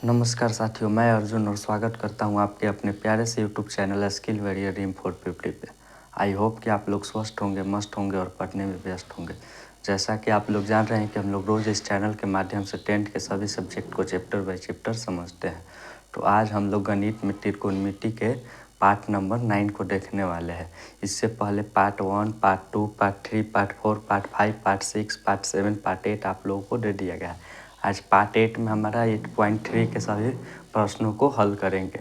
नमस्कार साथियों, मैं अर्जुन और स्वागत करता हूं आपके अपने प्यारे से YouTube channel skill warrior dream 450 पे। आई होप कि आप लोग स्वस्थ होंगे, मस्त होंगे और पढ़ने में व्यस्त होंगे। जैसा कि आप लोग जान रहे हैं कि हम लोग रोज़ इस चैनल के माध्यम से 10th के सभी सब्जेक्ट को चैप्टर बाय चैप्टर समझते हैं। तो आज हम लोग गणित में त्रिकोणमिति के पार्ट नंबर 9 को देखने वाले हैं। इससे पहले part 1, part 2, part 3, part 4, part 5, part 6, part 7, part 8 आप लोगों को दे दिया गया है। आज पार्ट 8 में हमारा 8.3 के सभी प्रश्नों को हल करेंगे।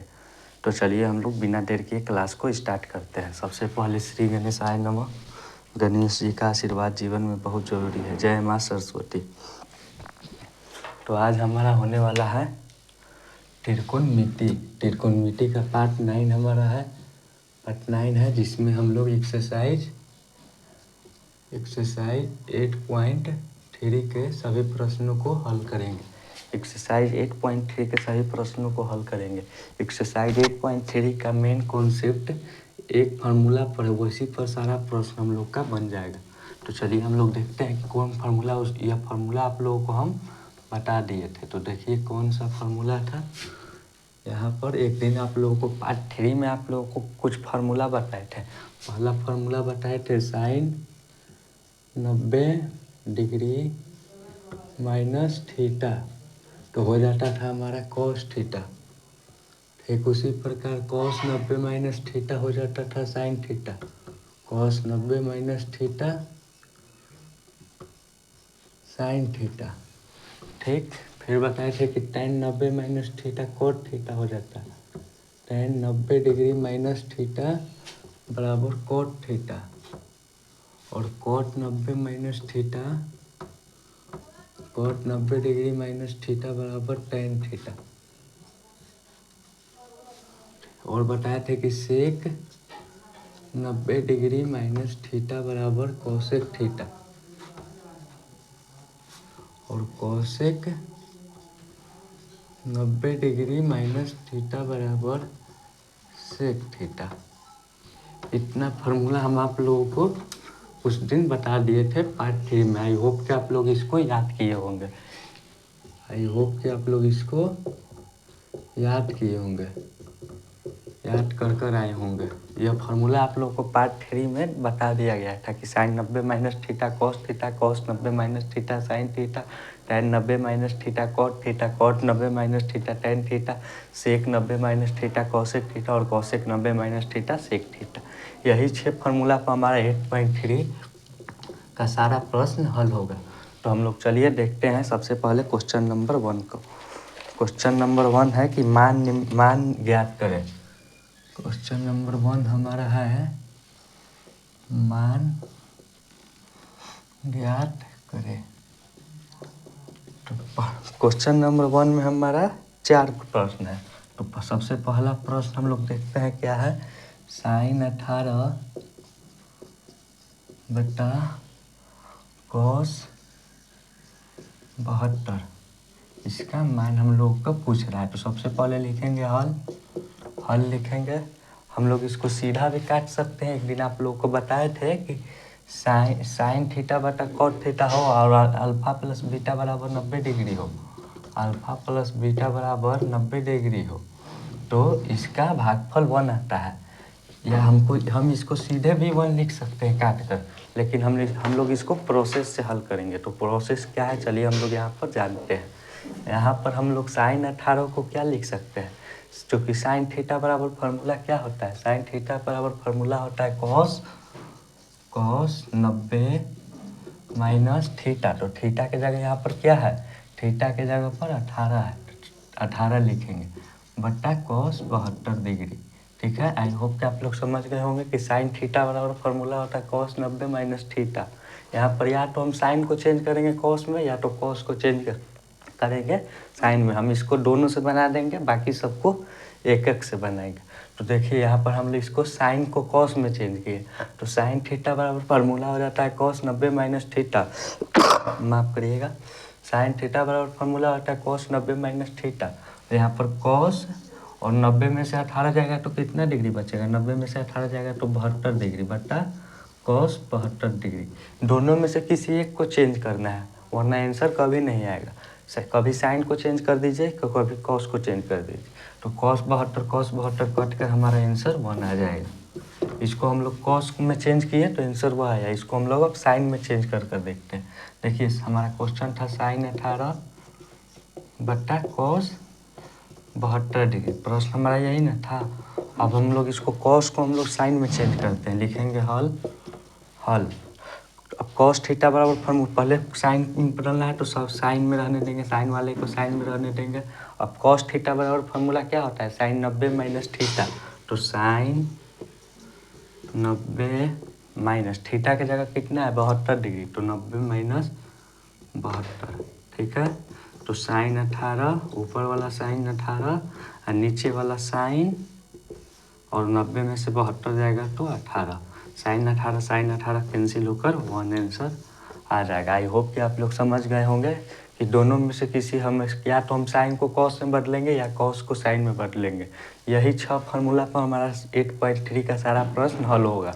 तो चलिए हम लोग बिना देर किए क्लास को स्टार्ट करते हैं। सबसे पहले श्री गणेशाय नमः। गणेश जी का आशीर्वाद जीवन में बहुत जरूरी है। जय माँ सरस्वती। तो आज हमारा होने वाला है त्रिकोणमिति। त्रिकोणमिति का पार्ट 9 हमारा है, पार्ट 9 है, जिसमें हम लोग एक्सरसाइज 8.3 के सभी प्रश्नों को हल करेंगे। एक्सरसाइज 8.3 के सभी प्रश्नों को हल करेंगे। एक्सरसाइज 8.3 का मेन कॉन्सेप्ट एक फार्मूला पर है, उसी पर सारा प्रश्न हम लोग का बन जाएगा। तो चलिए हम लोग देखते हैं कि कौन फार्मूला, यह फार्मूला आप लोगों को हम बता दिए थे। तो देखिए कौन सा फार्मूला था। यहाँ पर एक दिन आप लोगों को पार्ट 3 में आप लोगों को कुछ फार्मूला बताए थे। पहला फार्मूला बताए थे साइन 90 डिग्री माइनस थीटा, तो हो जाता था हमारा कॉस थीटा। ठीक उसी प्रकार कॉस 90 माइनस थीटा हो जाता था sine theta. Cos 90 minus theta sine theta. ठीक, फिर बताए थे कि tan 90 minus theta cot theta हो जाता है। tan 90 डिग्री माइनस थीटा बराबर कोट थीटा, और cot 90 minus theta, cot 90 degree minus theta बराबर tan थीटा। और बताए थे कि सेक 90 डिग्री माइनस थीटा बराबर कोसेक थीटा, और कोसेक 90 डिग्री माइनस थीटा बराबर सेक थीटा। इतना फार्मूला हम आप लोगों को उस दिन बता दिए थे पार्ट 3 में। आई होप कि आप लोग इसको याद किए होंगे। आई होप कि आप लोग इसको याद किए होंगे, याद कर आए होंगे। यह फार्मूला आप लोगों को पार्ट 3 में बता दिया गया था कि sine 90 minus theta cos theta, cos 90 minus theta sine theta, tan 90 minus theta cot theta, cot 90 minus theta tan theta, sec 90 minus theta cosec theta, और cosec 90 minus theta sec theta. यही 6 formula पर हमारा 8.3 का सारा प्रश्न हल होगा। तो हम लोग चलिए देखते हैं सबसे पहले क्वेश्चन नंबर 1 को। क्वेश्चन नंबर 1 है कि मान ज्ञात करें। क्वेश्चन नंबर 1 हमारा है मान ज्ञात करें। तो क्वेश्चन नंबर 1 में हमारा 4 प्रश्न है। तो सबसे पहला प्रश्न हम लोग देखते हैं क्या है। साइन 18 बटा कॉस 72, इसका मान हम लोग को पूछ रहा है। तो सबसे पहले लिखेंगे हल लिखेंगे। हम लोग इसको सीधा भी काट सकते हैं। एक दिन आप लोगों को बताए थे कि साइन थीटा बटा कॉट थीटा हो और अल्फा प्लस बीटा बराबर 90 डिग्री हो, अल्फा प्लस बीटा बराबर 90 डिग्री हो, तो इसका भागफल 1 आता है। या हम इसको सीधे भी 1 लिख सकते हैं काट कर, लेकिन हम लोग इसको प्रोसेस से हल करेंगे। तो प्रोसेस क्या है, चलिए हम लोग यहाँ पर जानते हैं। यहाँ पर हम लोग साइन 18 को क्या लिख सकते हैं, क्योंकि साइन थीटा बराबर फार्मूला क्या होता है, साइन थीटा बराबर फार्मूला होता है कॉस 90 माइनस थीटा। तो थीटा के जगह यहाँ पर क्या है, थीटा के जगह पर 18 है, 18 लिखेंगे बट्टा कॉस 72 डिग्री। ठीक है, आई होप कि आप लोग समझ गए होंगे कि साइन थीटा बराबर फार्मूला होता है कॉस 90 माइनस थीटा। यहाँ पर या तो हम साइन को चेंज करेंगे कॉस में, या तो कॉस को चेंज करेंगे साइन में। हम इसको दोनों से बना देंगे, बाकी सबको एक एक से बनाएंगे। तो देखिए यहाँ पर हम इसको साइन को कॉस में चेंज किए, तो साइन थीटा बराबर फार्मूला हो जाता है कॉस 90 माइनस थीटा। माफ़ करिएगा, साइन थीटा बराबर फार्मूला होता है कॉस 90 माइनस थीटा। यहाँ पर कॉस और 90 में से 18 जाएगा तो कितना डिग्री बचेगा, 90 में से 18 जाएगा तो 72 डिग्री बट्टा कॉस 72 डिग्री। दोनों में से किसी एक को चेंज करना है, वरना आंसर कभी नहीं आएगा। कभी साइन को चेंज कर दीजिए, कभी कॉस को चेंज कर दीजिए, तो cos 72 कट कर हमारा आंसर 1 आ जाएगा। इसको हम लोग कॉस में चेंज किए तो आंसर 1 आया। इसको हम लोग अब साइन में चेंज कर देखते हैं। देखिए हमारा क्वेश्चन था साइन 18 बट्टा कॉस 72 डिग्री, प्रश्न हमारा यही ना था। अब हम लोग इसको कॉस को हम लोग साइन में चेंज करते हैं, लिखेंगे हल। अब कॉस थीटा बराबर फॉर्मूला, पहले साइन बदलना है तो सब साइन में रहने देंगे, साइन वाले को साइन में रहने देंगे। अब कॉस थीटा बराबर फॉर्मूला क्या होता है, साइन 90 माइनस थीटा, तो साइन 90 माइनस थीटा की जगह कितना है 72 डिग्री, तो 90 माइनस 72, ठीक है। तो साइन 18, ऊपर वाला साइन 18 और नीचे वाला साइन, और 90 में से 72 जाएगा तो 18, साइन 18 कैंसिल होकर 1 आंसर आ जाएगा। आई होप कि आप लोग समझ गए होंगे कि दोनों में से किसी हम या तो हम साइन को कॉस में बदलेंगे या कॉस को साइन में बदलेंगे। यही 6 फार्मूला पर हमारा 8.3 का सारा प्रश्न हल होगा।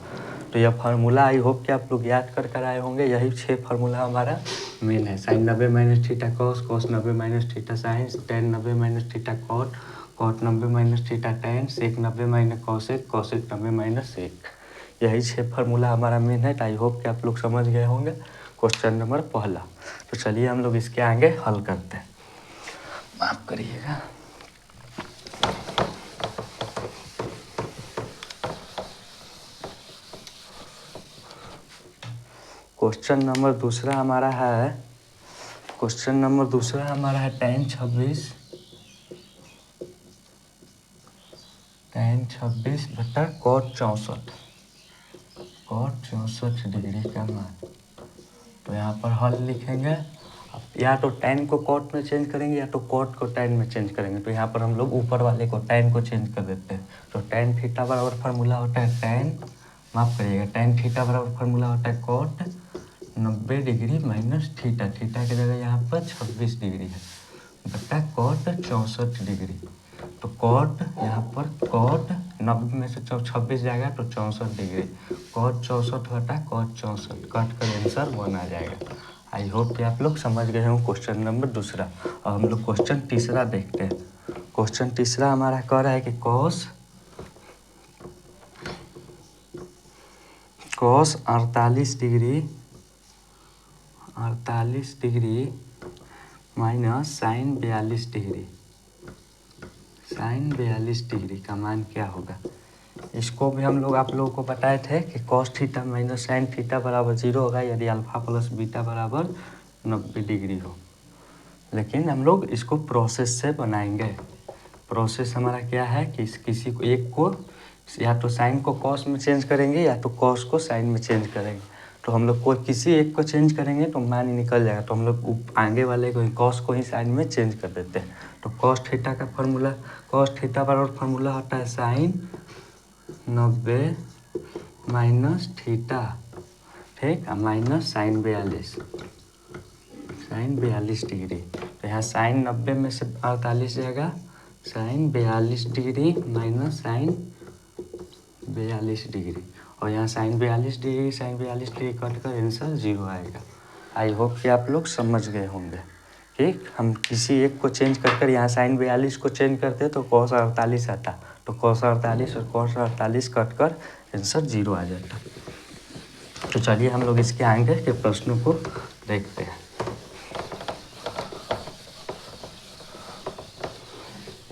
तो यह फार्मूला आई होप कि आप लोग याद कर आए होंगे। यही 6 फार्मूला हमारा मेन है। Sine 90 minus theta cos, cos 90 minus theta sine, tan 90 minus theta cot, cot 90 minus theta tan, sec 90 minus cosec, cosec 90 minus sec. यही 6 फार्मूला हमारा मेन है। तो आई होप कि आप लोग समझ गए होंगे क्वेश्चन नंबर पहला। तो चलिए हम लोग इसके आगे हल करते हैं, माफ करिएगा। क्वेश्चन नंबर दूसरा हमारा है, क्वेश्चन नंबर दूसरा हमारा है tan 26 बटा cot 64, cot 64 डिग्री का मान। तो यहाँ पर हल लिखेंगे। अब या तो tan को cot में चेंज करेंगे या तो cot को tan में चेंज करेंगे। तो यहाँ पर हम लोग ऊपर वाले को tan को चेंज कर देते हैं। तो tan थीटा बराबर फार्मूला होता है tan, माफ करिएगा, tan थीटा बराबर फार्मूला होता है cot 90 degree minus theta, theta की जगह यहाँ पर 26 डिग्री है, बटा cot 64 डिग्री। तो cot यहाँ पर cot 90 में से 26 जाएगा तो 64 डिग्री, cot 64 बटा cot 64, कट कर आंसर 1 आ जाएगा। आई होप कि आप लोग समझ गए हों क्वेश्चन नंबर दूसरा। और हम लोग क्वेश्चन तीसरा देखते हैं। क्वेश्चन तीसरा हमारा कह रहा है कि cos 48 degree minus sine 42 degree, sine 42 degree का मान क्या होगा। इसको भी हम लोग आप लोगों को बताए थे कि cos theta minus sine theta बराबर 0 होगा यदि अल्फा प्लस बीटा बराबर 90 डिग्री हो। लेकिन हम लोग इसको प्रोसेस से बनाएंगे। प्रोसेस हमारा क्या है कि किसी को एक को या तो साइन को कॉस में चेंज करेंगे या तो कॉस को साइन में चेंज करेंगे। तो हम लोग को किसी एक को चेंज करेंगे तो मान ही निकल जाएगा। तो हम लोग आगे वाले को ही कॉस को ही साइन में चेंज कर देते हैं। तो कॉस थीटा का फार्मूला, कॉस थीटा बराबर फार्मूला होता है साइन 90 माइनस थीटा, ठीक है, माइनस साइन 42, साइन 42 डिग्री। तो यहाँ साइन 90 में से 48 जाएगा, sine 42 degree minus sine 42 degree, और यहाँ साइन 42 डिग्री कट कर आंसर 0 आएगा। आई होप कि आप लोग समझ गए होंगे। ठीक, हम किसी एक को चेंज कर यहाँ साइन 42 को चेंज करते तो cos 48 आता, तो cos 48 और cos 48 कट कर आंसर 0 आ जाता। तो चलिए हम लोग इसके आगे के प्रश्नों को देखते हैं।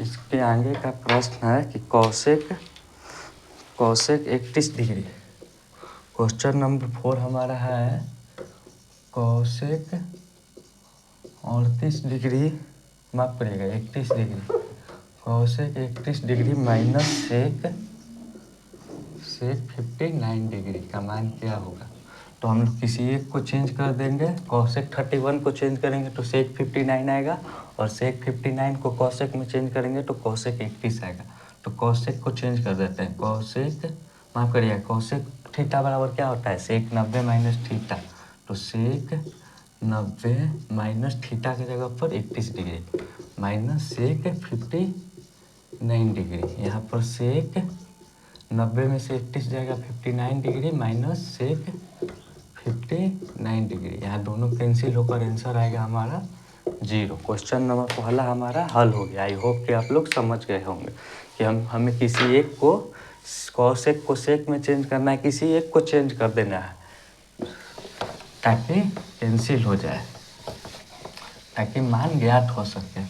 इसके आगे का प्रश्न है कि कॉसेक 31 डिग्री। क्वेश्चन नंबर 4 हमारा है कॉसेक 38 डिग्री, माफ करिएगा 31 degree, cosec 31 degree minus sec 59 degree का मान क्या होगा। तो हम लोग किसी एक को चेंज कर देंगे, कॉसेक 31 को चेंज करेंगे तो सेक 59 आएगा, और सेक 59 को कॉसेक में चेंज करेंगे तो कॉसेक 31 आएगा। तो कॉसेक को चेंज कर देते हैं, कॉसेक, माफ करिए, कॉसेक थीटा बराबर क्या होता है सेक 90 माइनस थीटा, तो सेक 90 माइनस थीटा की जगह पर 31 डिग्री माइनस सेक 59 डिग्री। यहाँ पर सेक 90 में से 31 जाएगा 59 डिग्री माइनस सेक 59 डिग्री, यहाँ दोनों कैंसिल होकर आंसर आएगा हमारा 0। क्वेश्चन नंबर पहला हमारा हल हो गया। आई होप कि आप लोग समझ गए होंगे कि हमें किसी एक को कॉसेक को सेक में चेंज करना है, किसी एक को चेंज कर देना है ताकि कैंसिल हो जाए, ताकि मान ज्ञात हो सके।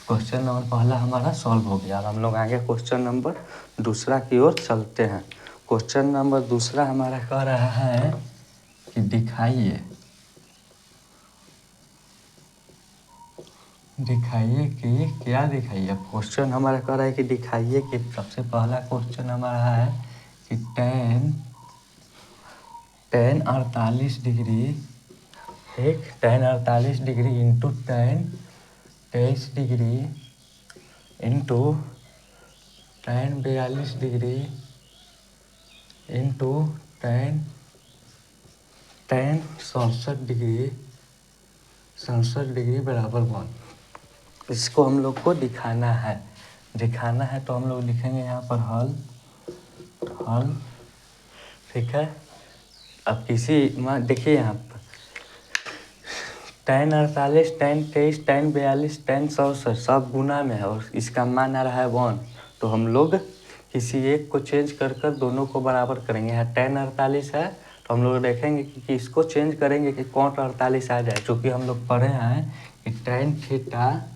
क्वेश्चन नंबर पहला हमारा सॉल्व हो गया। अब हम लोग आगे क्वेश्चन नंबर दूसरा की ओर चलते हैं। क्वेश्चन नंबर दूसरा हमारा कह रहा है कि दिखाइए कि क्या दिखाइए। क्वेश्चन हमारा कह रहा है कि दिखाइए कि सबसे पहला क्वेश्चन हमारा है कि tan 48 डिग्री, ठीक, tan 48 degree into tan 23 degree into tan 42 degree into tan 67 degree बराबर 1। इसको हम लोग को दिखाना है तो हम लोग लिखेंगे यहाँ पर हल, ठीक है। अब देखिए यहाँ पर tan 48, tan 23, tan 42, tan 67 सब गुना में है और इसका मान आ रहा है 1। तो हम लोग किसी एक को चेंज कर दोनों को बराबर करेंगे। यहाँ tan 48 है तो हम लोग देखेंगे कि इसको चेंज करेंगे कि cot 48 आ जाए, क्योंकि हम लोग पढ़े हैं कि tan theta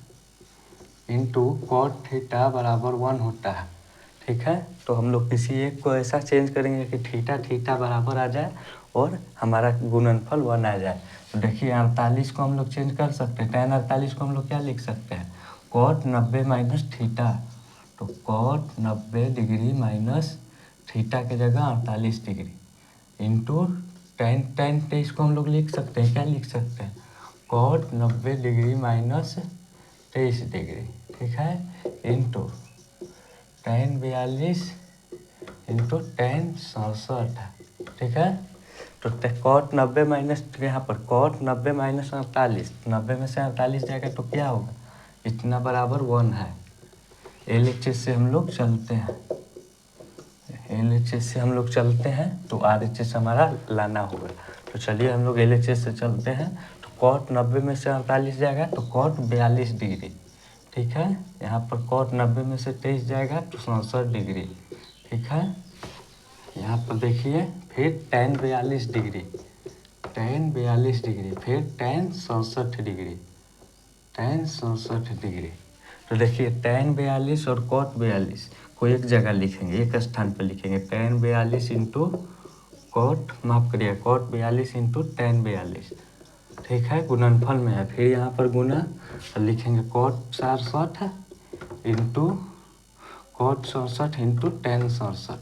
into cot theta बराबर 1 होता है, ठीक है। तो हम लोग किसी एक को ऐसा चेंज करेंगे कि थीटा बराबर आ जाए और हमारा गुणनफल 1 आ जाए। तो देखिए 48 को हम लोग चेंज कर सकते हैं। tan 48 को हम लोग क्या लिख सकते हैं, cot 90 माइनस थीटा। तो cot 90 डिग्री माइनस थीटा की जगह 48 डिग्री इंटू tan 23 को हम लोग लिख सकते हैं, क्या लिख सकते हैं, cot 90 डिग्री माइनस 23 डिग्री, ठीक है, इंटू tan 42 इंटू tan 67, ठीक है। तो cot 90 माइनस यहाँ पर cot 90 माइनस 48, 90 में से 48 जाएगा तो क्या होगा, इतना बराबर 1 है। LHS से हम लोग चलते हैं तो RHS हमारा लाना होगा। तो चलिए हम लोग LHS से चलते हैं। तो cot 90 में से 48 जाएगा तो cot 42 डिग्री, ठीक है। यहाँ पर cot 90 में से 23 जाएगा तो 67 डिग्री, ठीक है। यहाँ पर देखिए फिर tan 42 डिग्री, फिर tan 67 डिग्री, तो देखिए tan 42 और cot 42 को एक जगह लिखेंगे, एक स्थान पर लिखेंगे। tan 42 into cot 42 into tan 42, ठीक है, गुणनफल में है। फिर यहाँ पर गुना लिखेंगे cot 67 into cot 67 into tan 67।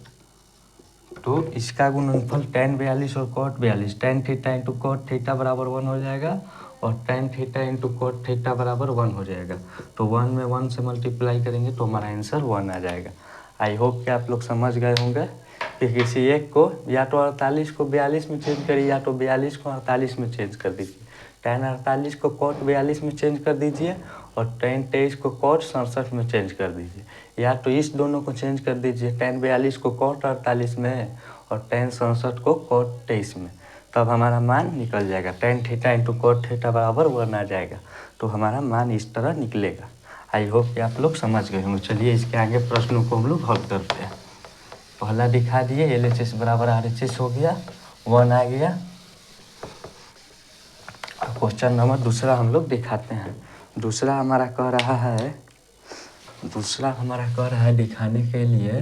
तो इसका गुणनफल tan 42 और cot 42, tan theta into cot theta बराबर 1 हो जाएगा और tan theta into cot theta बराबर 1 हो जाएगा। तो 1 में 1 से मल्टीप्लाई करेंगे तो हमारा आंसर 1 आ जाएगा। आई होप कि आप लोग समझ गए होंगे कि किसी एक को या तो 48 को 42 में चेंज करिए या तो 42 को 48 में चेंज कर दीजिए। tan 48 को cot 42 में चेंज कर दीजिए और tan 23 को cot 67 में चेंज कर दीजिए, या तो इस दोनों को चेंज कर दीजिए, tan 42 को cot 48 में और tan 67 को cot 23 में, तब हमारा मान निकल जाएगा। tan theta into cot theta बराबर 1 आ जाएगा। तो हमारा मान इस तरह निकलेगा। आई होप कि आप लोग समझ गए होंगे। चलिए इसके आगे प्रश्नों को हम लोग हल करते हैं। पहला दिखा दिए LHS बराबर RHS हो गया, 1 आ गया। क्वेश्चन नंबर दूसरा हम लोग दिखाते हैं। दूसरा हमारा कह रहा है दिखाने के लिए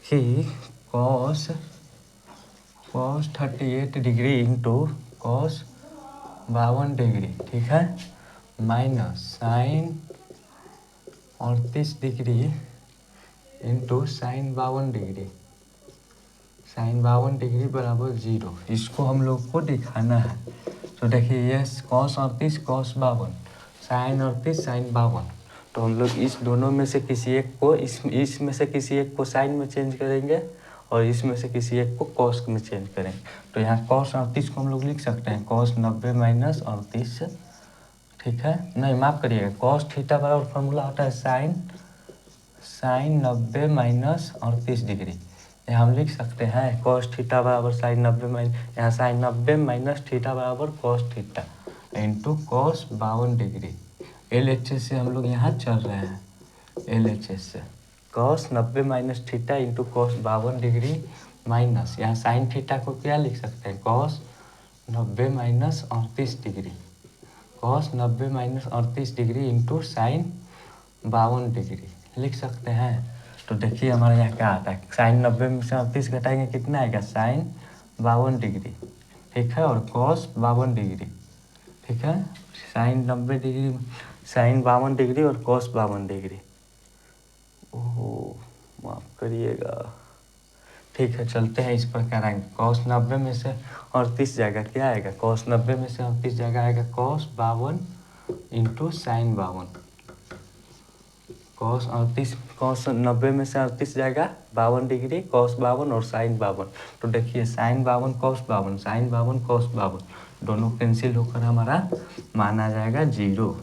कि cos 38 degree into cos 52 degree, ठीक है, minus sin 38 degree into sin 52 degree बराबर 0। इसको हम लोग को दिखाना है। तो देखिए ये cos 38 cos 52, sin 38 sin 52। तो हम लोग इस दोनों में से किसी एक को इसमें से किसी एक को साइन में चेंज करेंगे और इसमें से किसी एक को कॉस में चेंज करेंगे। तो यहाँ cos 38 को हम लोग लिख सकते हैं cos 90 माइनस 38, ठीक है, नहीं माफ़ करिएगा, cos थीटा बराबर फॉर्मूला होता है साइन 90 माइनस 38 डिग्री। यहाँ हम लिख सकते हैं cos थीटा बराबर साइन 90 माइनस, यहाँ साइन 90 माइनस थीटा बराबर cos theta into cos 52 degree LHS से हम लोग यहाँ चल रहे हैं, LHS से cos 90 minus theta into cos 52 degree minus यहाँ साइन थीटा को क्या लिख सकते हैं, cos 90 minus 38 degree, cos 90 minus 38 degree into sine 52 degree लिख सकते हैं। तो देखिए हमारे यहाँ क्या आता है, साइन 90 में से 38 घटाएंगे कितना आएगा, साइन 52 डिग्री, ठीक है, और cos 52 डिग्री, ठीक है, साइन 90 डिग्री, साइन 52 डिग्री और cos 52 डिग्री। ओह माफ़ करिएगा, ठीक है चलते हैं इस प्रकार आएंगे, cos 90 में से 38 जाएगा, क्या आएगा, cos 90 में से 38 जाएगा आएगा cos 52 इंटू साइन 52, cos 90 में से 38 जाएगा 52 डिग्री, cos 52 और साइन 52। तो देखिए साइन 52 cos 52, साइन 52 cos 52 दोनों कैंसिल होकर हमारा मान आ जाएगा 0।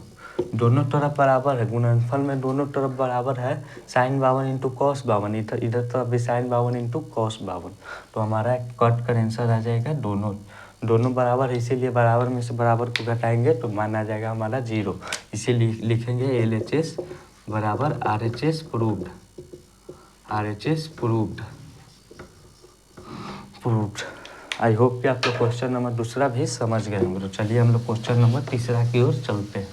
दोनों तरफ बराबर है, गुणनफल में दोनों तरफ बराबर है, साइन 52 इंटू कॉस 52, इधर तरफ भी साइन 52 इंटू कॉस 52। तो हमारा कट का आंसर आ जाएगा दोनों बराबर है, इसीलिए बराबर में से बराबर को घटाएंगे तो मान आ जाएगा हमारा 0। इसीलिए लिखेंगे LHS बराबर RHS proved, RHS proved. I hope कि आप लोग क्वेश्चन नंबर दूसरा भी समझ गए होंगे। तो चलिए हम लोग क्वेश्चन नंबर तीसरा की ओर चलते हैं।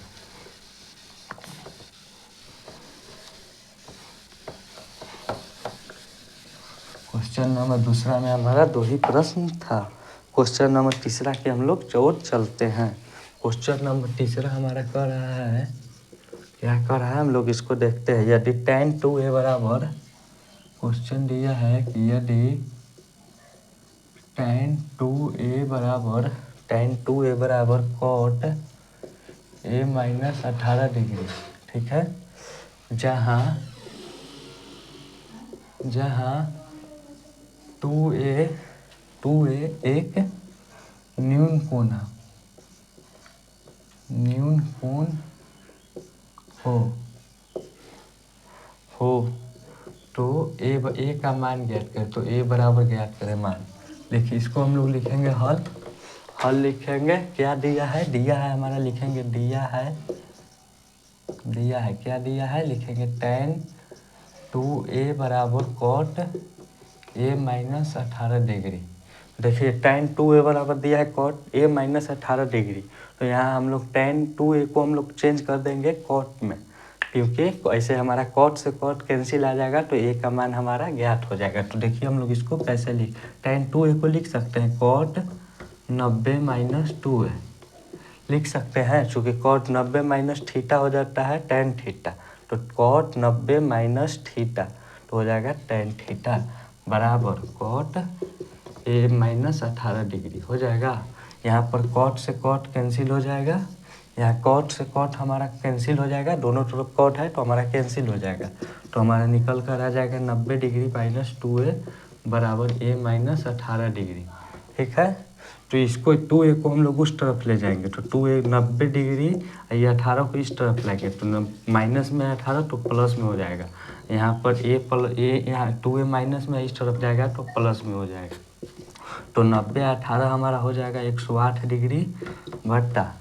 क्वेश्चन नंबर दूसरा में हमारा 2 ही प्रश्न था। क्वेश्चन नंबर तीसरा के हम लोग ओर चलते हैं। क्वेश्चन नंबर तीसरा हमारा कह रहा है, क्या कह रहा है हम लोग इसको देखते हैं। यदि tan 2a बराबर, क्वेश्चन दिया है कि यदि tan 2a बराबर cot a माइनस 18 डिग्री, ठीक है, जहाँ 2a एक न्यून कोण हो तो a का मान ज्ञात करें। तो a बराबर ज्ञात करें मान। देखिए इसको हम लोग लिखेंगे हल लिखेंगे, क्या दिया है हमारा, लिखेंगे दिया है क्या दिया है, लिखेंगे tan 2a बराबर cot a माइनस 18 डिग्री। देखिए tan 2a बराबर दिया है cot a माइनस 18 डिग्री, तो यहाँ हम लोग tan 2a को हम लोग चेंज कर देंगे cot में, क्योंकि ऐसे हमारा cot से cot कैंसिल आ जाएगा तो a का मान हमारा ज्ञात हो जाएगा। तो देखिए हम लोग इसको कैसे tan 2a को लिख सकते हैं cot 90 माइनस 2a लिख सकते हैं, चूँकि cot 90 माइनस थीटा हो जाता है tan थीटा, तो cot 90 माइनस थीटा तो हो जाएगा tan थीटा बराबर cot a माइनस 18 डिग्री हो जाएगा। यहाँ पर cot से cot कैंसिल हो जाएगा, यहाँ cot से cot हमारा कैंसिल हो जाएगा, दोनों तरफ cot है तो हमारा कैंसिल हो जाएगा। तो हमारा निकल कर आ जाएगा 90 डिग्री माइनस 2a बराबर a माइनस 18 डिग्री, ठीक है। तो इसको 2a को हम लोग उस तरफ ले जाएंगे, तो 2a 90 डिग्री, ये 18 को इस तरफ लाएंगे तो माइनस में 18 तो प्लस में हो जाएगा। यहाँ पर यहाँ 2a माइनस में इस तरफ जाएगा तो प्लस में हो जाएगा। तो 90 18 हमारा हो जाएगा 108 डिग्री बट्टा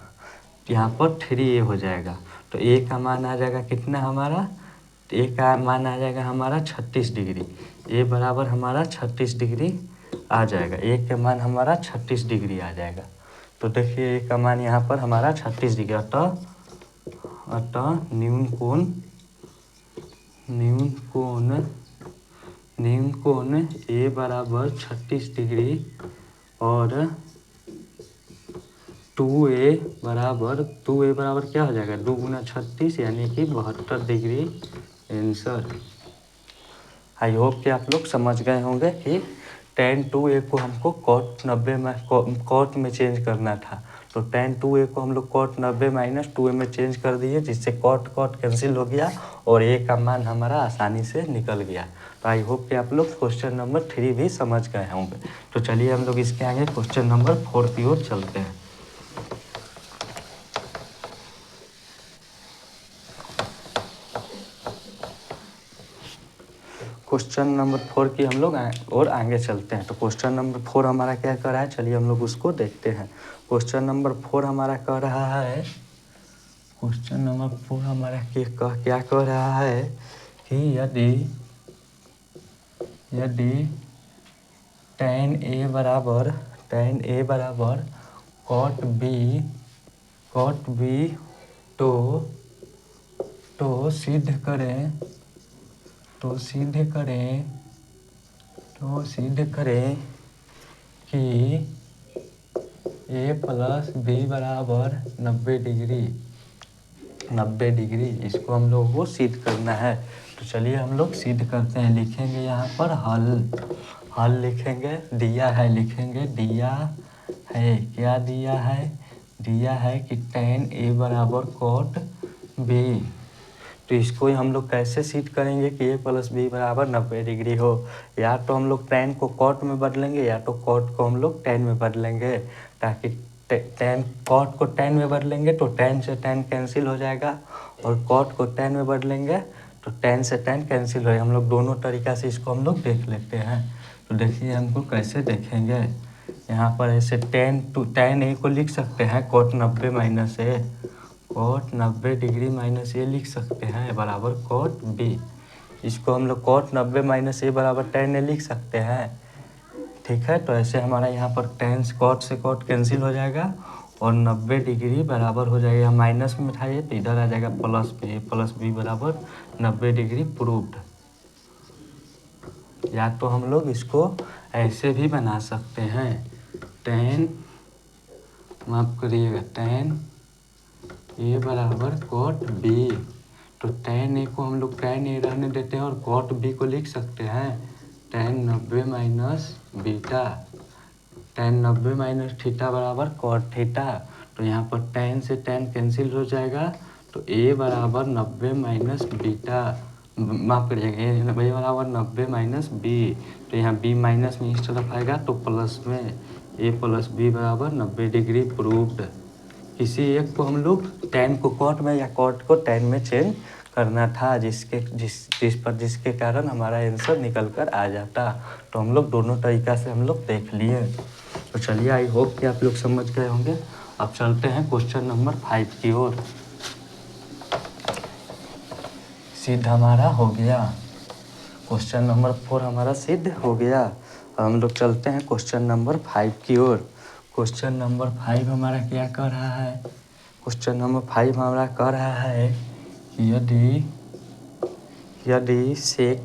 यहाँ पर 3a हो जाएगा। तो a का मान आ जाएगा कितना हमारा, a का मान आ जाएगा हमारा 36 डिग्री, a बराबर हमारा 36 डिग्री आ जाएगा, a के मान हमारा 36 डिग्री आ जाएगा। तो देखिए a का मान यहाँ पर हमारा 36 डिग्री, अतः न्यून कोण a बराबर 36 डिग्री और 2a बराबर क्या हो जाएगा, 2 गुना 36 यानी कि 72 डिग्री आंसर। आई होप कि आप लोग समझ गए होंगे कि tan 2a को हमको cot में चेंज करना था। तो tan 2a को हम लोग cot 90 माइनस 2a में चेंज कर दिए, जिससे cot कैंसिल हो गया और a का मान हमारा आसानी से निकल गया। तो आई होप कि आप लोग क्वेश्चन नंबर 3 भी समझ गए होंगे। तो चलिए हम लोग इसके आगे क्वेश्चन नंबर 4 की ओर चलते हैं। क्वेश्चन नंबर 4 की हम लोग और आगे चलते हैं। तो क्वेश्चन नंबर 4 हमारा क्या कर रहा है, चलिए हम लोग उसको देखते हैं। क्वेश्चन नंबर 4 हमारा कह रहा है, क्वेश्चन नंबर 4 हमारा क्या कह रहा है कि यदि tan A बराबर cot B तो सिद्ध करें कि A प्लस B बराबर 90 डिग्री। इसको हम लोग को सिद्ध करना है। तो चलिए हम लोग सिद्ध करते हैं। लिखेंगे यहाँ पर हल लिखेंगे, दिया है लिखेंगे, दिया है क्या दिया है कि tan A बराबर cot B। तो इसको हम लोग कैसे सिद्ध करेंगे कि A प्लस B बराबर 90 डिग्री हो। या तो हम लोग tan को cot में बदलेंगे या तो cot को हम लोग tan में बदलेंगे, ताकि cot को tan में बदलेंगे तो tan से tan कैंसिल हो जाएगा, और cot को tan में बदलेंगे तो tan से tan कैंसिल हो। हम लोग दोनों तरीक़ा से इसको हम लोग देख लेते हैं। तो देखिए हमको कैसे देखेंगे। यहाँ पर ऐसे tan A को लिख सकते हैं cot 90 minus A, cot 90 degree minus A लिख सकते हैं बराबर cot B। इसको हम लोग cot 90 माइनस A बराबर tan A लिख सकते हैं। ठीक है, तो ऐसे हमारा यहाँ पर tan cot से cot कैंसिल हो जाएगा और 90 डिग्री बराबर हो जाएगा। माइनस में उठाइए तो इधर आ जाएगा प्लस B बराबर 90 डिग्री प्रूव्ड। या तो हम लोग इसको ऐसे भी बना सकते हैं, tan माफ करिएगा tan A बराबर cot B। तो tan A को हम लोग tan A रहने देते हैं और cot B को लिख सकते हैं tan 90 minus beta, tan 90 minus theta बराबर cot थीटा। तो यहाँ पर tan से tan कैंसिल हो जाएगा तो A बराबर 90 माइनस बीटा, माफ करिएगा A बराबर 90 माइनस B। तो यहाँ B माइनस में इस तरफ आएगा तो प्लस में A प्लस B बराबर 90 डिग्री प्रूव्ड। किसी एक को हम लोग tan को cot में या cot को tan में चेंज करना था, जिसके कारण हमारा आंसर निकल कर आ जाता। तो हम लोग दोनों तरीक़ा से हम लोग देख लिए। तो चलिए आई होप कि आप लोग समझ गए होंगे। अब चलते हैं क्वेश्चन नंबर 5 की ओर। सिद्ध हमारा हो गया, क्वेश्चन नंबर 4 हमारा सिद्ध हो गया। अब हम लोग चलते हैं क्वेश्चन नंबर 5 की ओर। क्वेश्चन नंबर 5 हमारा क्या कह रहा है। क्वेश्चन नंबर 5 हमारा कह रहा है कि यदि sec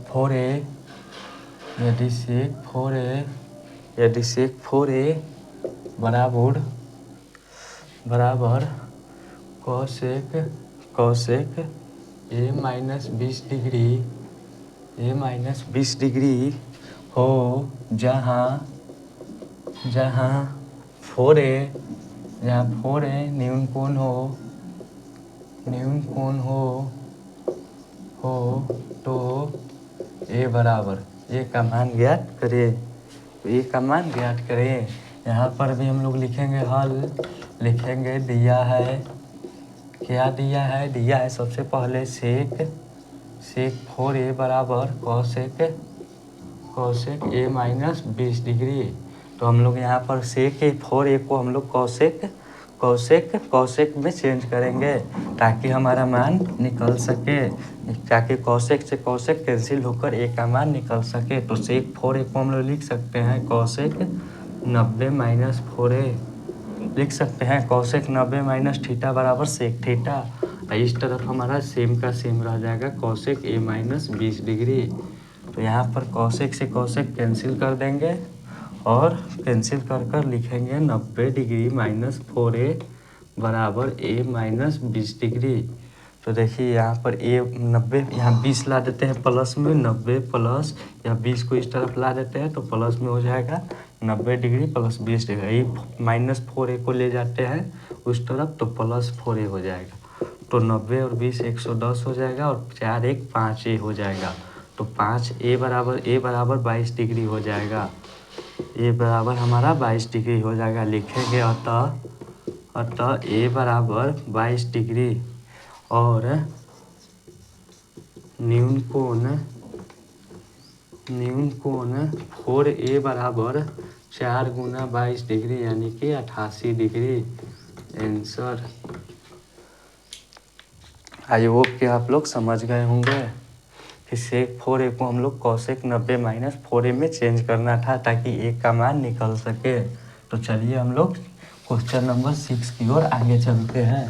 4a बराबर cosec A माइनस 20 डिग्री हो, जहाँ 4a न्यून कोण हो तो A बराबर A का मान ज्ञात करें। यहाँ पर भी हम लोग लिखेंगे हल, लिखेंगे दिया है क्या दिया है सबसे पहले sec 4a बराबर cosec A माइनस 20 डिग्री। तो हम लोग यहाँ पर sec 4a को हम लोग cosec में चेंज करेंगे ताकि हमारा मान निकल सके, ताकि cosec से cosec कैंसिल होकर A का मान निकल सके। तो sec 4a को हम लोग लिख सकते हैं cosec 90 माइनस 4a लिख सकते हैं। cosec 90 माइनस थीटा बराबर sec थीटा। इस तरफ हमारा सेम का सेम रह जाएगा cosec A माइनस 20 डिग्री। तो यहाँ पर cosec से cosec कैंसिल कर देंगे और कैंसिल कर लिखेंगे 90 डिग्री माइनस 4a बराबर A माइनस 20 डिग्री। तो देखिए यहाँ पर A 90, यहाँ 20 ला देते हैं प्लस में, 90 प्लस या 20 को इस तरफ ला देते हैं तो प्लस में हो जाएगा 90 degree plus 20 degree. Minus 4a को ले जाते हैं उस तरफ तो प्लस 4a हो जाएगा। तो 90 और 20 110 हो जाएगा और 4 1 5a हो जाएगा। तो 5a बराबर 22 डिग्री हो जाएगा। A बराबर हमारा 22 डिग्री हो जाएगा। लिखेंगे अतः A बराबर 22 डिग्री और न्यून कोण 4a बराबर 4 गुना 22 डिग्री यानी कि 88 डिग्री। आंसर आई होप कि आप लोग समझ गए होंगे कि सेक 4a को हम लोग कॉसेक 90 माइनस 4a में चेंज करना था ताकि a का मान निकल सके। तो चलिए हम लोग क्वेश्चन नंबर 6 की ओर आगे चलते हैं।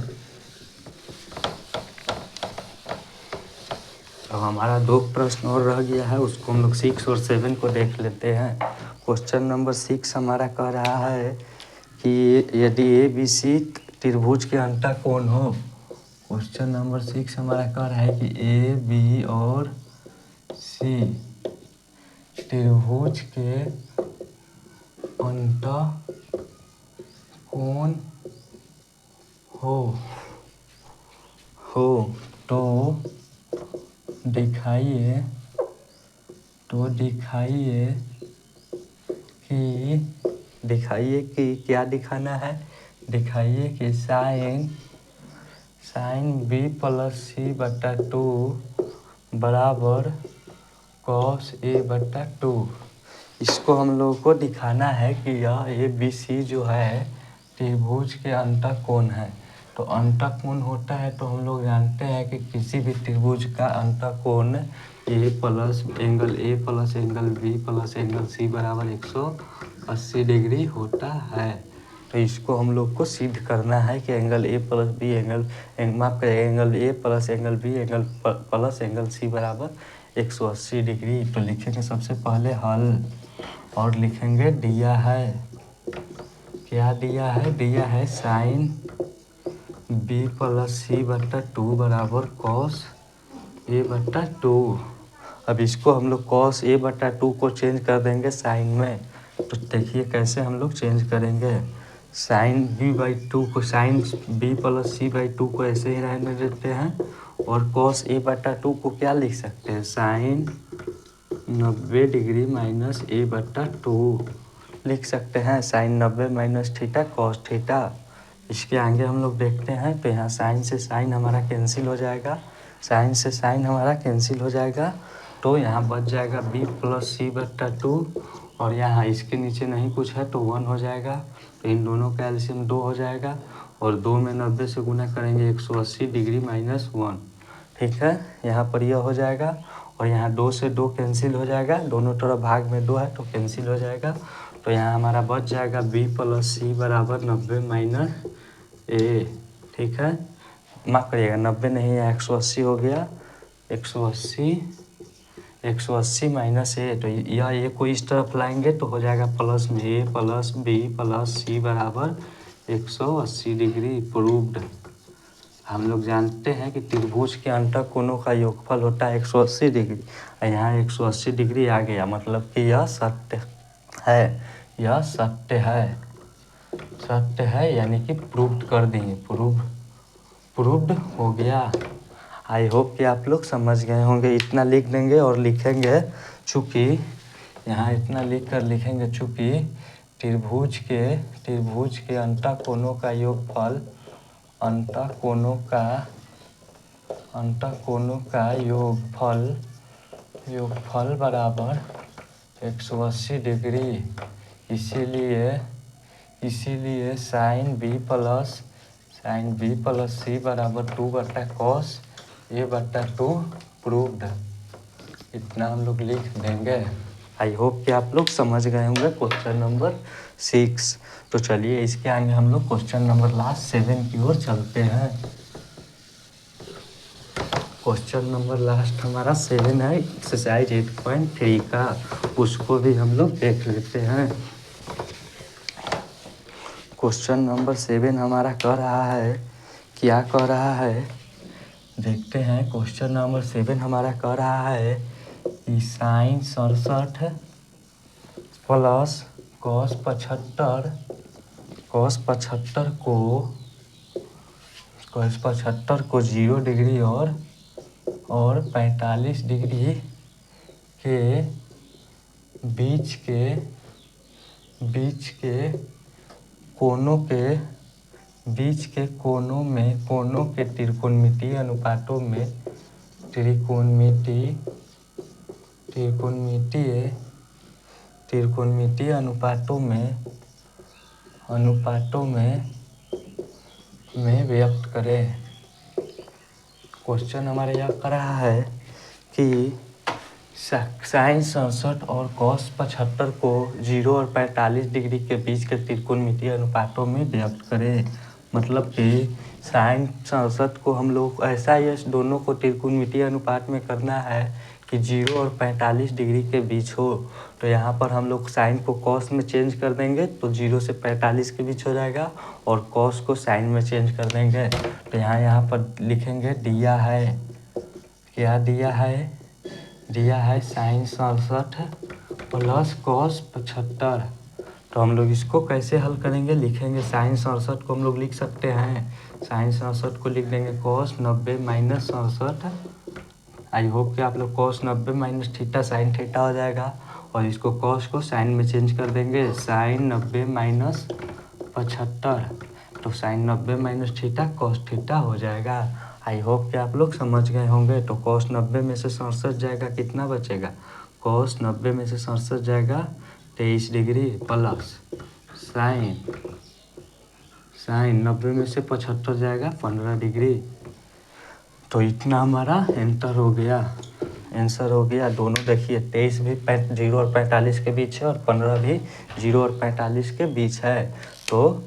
अब हमारा 2 प्रश्न और रह गया है, उसको हम लोग 6 और 7 को देख लेते हैं। क्वेश्चन नंबर 6 हमारा कह रहा है कि यदि ABC त्रिभुज के अंतःकोण हो। क्वेश्चन नंबर 6 हमारा कह रहा है कि AB और C त्रिभुज के अंतःकोण हो तो दिखाइए कि क्या दिखाना है। दिखाइए कि साइन B प्लस C/2 बराबर कॉस A/2। इसको हम लोगों को दिखाना है कि यह ABC जो है त्रिभुज के अंतःकोण है। तो अंतःकोण होता है तो हम लोग जानते हैं कि किसी भी त्रिभुज का अंतःकोण A plus angle B plus angle C बराबर 180 डिग्री होता है। तो इसको हम लोग को सिद्ध करना है कि angle A plus B angle A plus angle B angle plus angle C बराबर 180 डिग्री। तो लिखेंगे सबसे पहले हल और लिखेंगे दिया है। क्या दिया है? दिया है साइन B प्लस C/2 बराबर कॉस A/2। अब इसको हम लोग कॉस A/2 को चेंज कर देंगे साइन में। तो देखिए कैसे हम लोग चेंज करेंगे। साइन B प्लस C/2 को ऐसे ही रहने देते हैं और कॉस A/2 को क्या लिख सकते हैं? साइन 90 डिग्री माइनस A/2 लिख सकते हैं। Sine 90 minus theta cos theta. इसके आगे हम लोग देखते हैं तो यहाँ साइन से साइन हमारा कैंसिल हो जाएगा। तो यहाँ बच जाएगा B प्लस C/2 और यहाँ इसके नीचे नहीं कुछ है तो 1 हो जाएगा। तो इन दोनों का एलसीएम 2 हो जाएगा और 2 में 90 से गुना करेंगे 180 डिग्री माइनस 1। ठीक है, यहाँ पर यह हो जाएगा और यहाँ 2 से 2 कैंसिल हो जाएगा। दोनों तरफ भाग में 2 है तो कैंसिल हो जाएगा। तो यहाँ हमारा बच जाएगा B प्लस C बराबर 90 माइनस A। ठीक है, माफ़ करिएगा 90 नहीं है 180 हो गया। 180 माइनस A। तो यह A को इस तरफ लाएंगे तो हो जाएगा प्लस में A plus B plus C बराबर 180 डिग्री। प्रूव्ड। हम लोग जानते हैं कि त्रिभुज के अंतःकोणों का योगफल होता है 180 डिग्री। यहाँ 180 डिग्री आ गया, मतलब कि यह सत्य है, यानी कि प्रूव्ड कर दिए। प्रूव्ड हो गया। आई होप कि आप लोग समझ गए होंगे। इतना लिख देंगे और लिखेंगे चूँकि यहाँ इतना लिख कर लिखेंगे चूँकि त्रिभुज के अंतःकोणों का योगफल योगफल बराबर 180 डिग्री। इसीलिए साइन B प्लस C बराबर 2/cos A/2 प्रूव्ड। इतना हम लोग लिख देंगे। आई होप कि आप लोग समझ गए होंगे क्वेश्चन नंबर 6। तो चलिए इसके आगे हम लोग क्वेश्चन नंबर लास्ट 7 की ओर चलते हैं। क्वेश्चन नंबर लास्ट हमारा 7 है, एक्सरसाइज 8.3 का। उसको भी हम लोग देख लेते हैं। क्वेश्चन नंबर 7 हमारा कह रहा है, क्या कह रहा है देखते हैं। क्वेश्चन नंबर 7 हमारा कह रहा है कि साइन 67 प्लस कॉस 75 को 0 डिग्री और 45 डिग्री के बीच के कोनों के त्रिकोणमितीय अनुपातों में व्यक्त करें। क्वेश्चन हमारे यहाँ कर रहा है कि साइन 67 और कॉस 75 को 0 और 45 डिग्री के बीच के त्रिकोणमितीय अनुपातों में व्यक्त करें। मतलब कि साइन 67 को हम लोग ऐसा ही दोनों को त्रिकोणमितीय अनुपात में करना है कि 0 और 45 डिग्री के बीच हो। तो यहाँ पर हम लोग साइन को कॉस में चेंज कर देंगे तो 0 से 45 के बीच हो जाएगा, और कॉस को साइन में चेंज कर देंगे। तो यहाँ पर लिखेंगे दिया है, क्या दिया है साइन 67 प्लस कॉस 75। तो हम लोग इसको कैसे हल करेंगे, लिखेंगे साइन 67 को हम लोग लिख सकते हैं, साइन 67 को लिख देंगे कॉस 90 माइनस 67। आई होप कि आप लोग cos 90 minus theta sine theta हो जाएगा, और इसको कॉस को साइन में चेंज कर देंगे, साइन 90 माइनस 75। तो sine 90 minus theta cos theta हो जाएगा। आई होप कि आप लोग समझ गए होंगे। तो कॉस 90 में से 67 जाएगा, कितना बचेगा, कॉस 90 में से 67 जाएगा 23 डिग्री, प्लस साइन 90 में से 75 जाएगा 15 डिग्री। तो इतना हमारा आंसर हो गया। दोनों देखिए 23 भी 0 और 45 के बीच है, और 15 भी 0 और 45 के बीच है। तो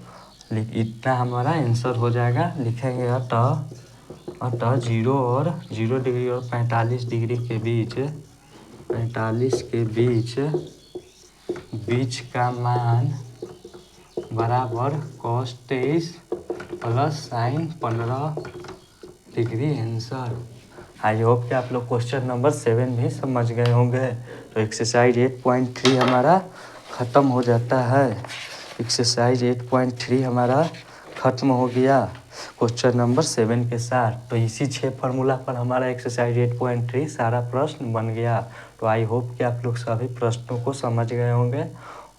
इतना हमारा आंसर हो जाएगा। लिखेंगे अतः 0 और 0 डिग्री और 45 डिग्री के बीच, 45 के बीच का मान बराबर cos 23 plus sign 15 degree answer. I hope कि आप लोग क्वेश्चन नंबर 7 भी समझ गए होंगे। तो एक्सरसाइज 8.3 हमारा ख़त्म हो जाता है। एक्सरसाइज 8.3 हमारा ख़त्म हो गया क्वेश्चन नंबर 7 के साथ। तो इसी 6 फार्मूला पर हमारा एक्सरसाइज 8.3 सारा प्रश्न बन गया। तो आई होप कि आप लोग सभी प्रश्नों को समझ गए होंगे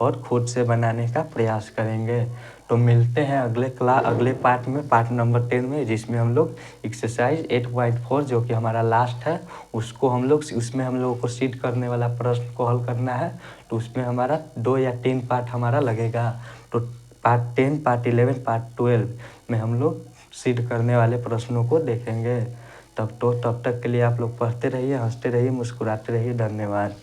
और खुद से बनाने का प्रयास करेंगे। तो मिलते हैं अगले पार्ट में, पार्ट नंबर 10 में, जिसमें हम लोग एक्सरसाइज 8.4 जो कि हमारा लास्ट है उसमें हम लोगों को सीड करने वाला प्रश्न को हल करना है। तो उसमें हमारा 2 या 3 पार्ट हमारा लगेगा। तो पार्ट 10, पार्ट 11, पार्ट 12 में हम लोग सीड करने वाले प्रश्नों को देखेंगे। तब तक के लिए आप लोग पढ़ते रहिए, हंसते रहिए, मुस्कुराते रहिए। धन्यवाद।